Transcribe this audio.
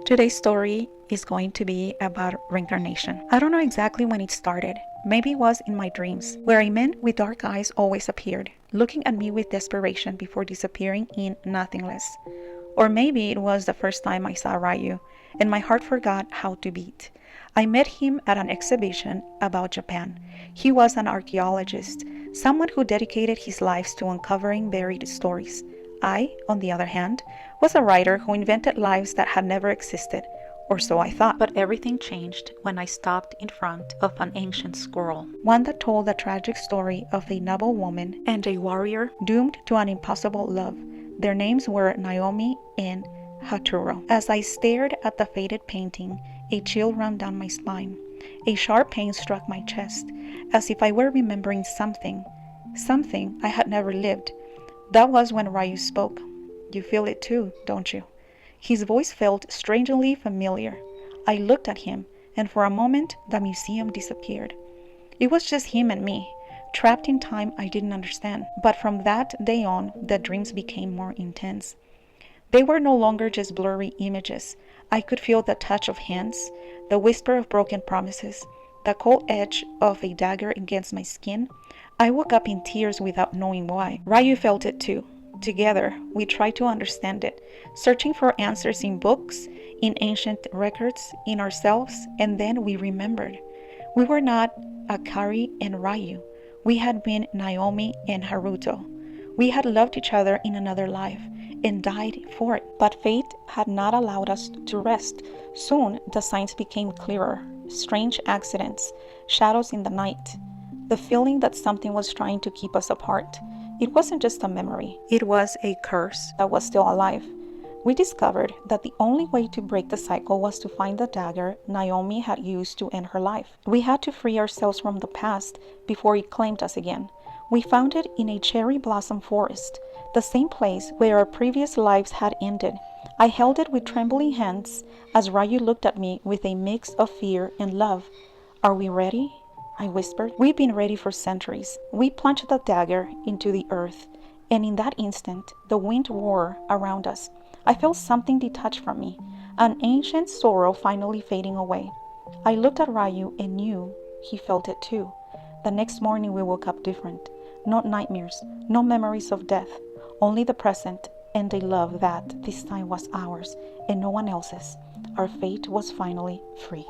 Today's story is going to be about reincarnation. I don't know exactly when it started. Maybe it was in my dreams, where a man with dark eyes always appeared, looking at me with desperation before disappearing in nothingness. Or maybe it was the first time I saw Ryu, and my heart forgot how to beat. I met him at an exhibition about Japan. He was an archaeologist, someone who dedicated his life to uncovering buried stories. I, on the other hand, was a writer who invented lives that had never existed, or so I thought. But everything changed when I stopped in front of an ancient scroll, one that told the tragic story of a noble woman and a warrior doomed to an impossible love. Their names were Naomi and Haturo. As I stared at the faded painting, a chill ran down my spine. A sharp pain struck my chest, as if I were remembering something I had never lived. That was when Ryu spoke. You feel it too, don't you? His voice felt strangely familiar. I looked at him, and for a moment the museum disappeared. It was just him and me, trapped in time I didn't understand. But from that day on, the dreams became more intense. They were no longer just blurry images. I could feel the touch of hands, the whisper of broken promises, the cold edge of a dagger against my skin. I woke up in tears without knowing why. Ryu felt it too. Together, we tried to understand it, searching for answers in books, in ancient records, in ourselves, and then we remembered. We were not Akari and Ryu. We had been Naomi and Haruto. We had loved each other in another life and died for it. But fate had not allowed us to rest. Soon, the signs became clearer. Strange accidents, shadows in the night, the feeling that something was trying to keep us apart. It wasn't just a memory. It was a curse that was still alive. We discovered that the only way to break the cycle was to find the dagger Naomi had used to end her life. We had to free ourselves from the past before it claimed us again. We found it in a cherry blossom forest, the same place where our previous lives had ended. I held it with trembling hands as Ryu looked at me with a mix of fear and love. Are we ready? I whispered. We've been ready for centuries. We plunged the dagger into the earth, and in that instant, the wind roared around us. I felt something detach from me, an ancient sorrow finally fading away. I looked at Ryu and knew he felt it too. The next morning we woke up different. No nightmares, no memories of death, only the present and a love that this time was ours and no one else's. Our fate was finally free.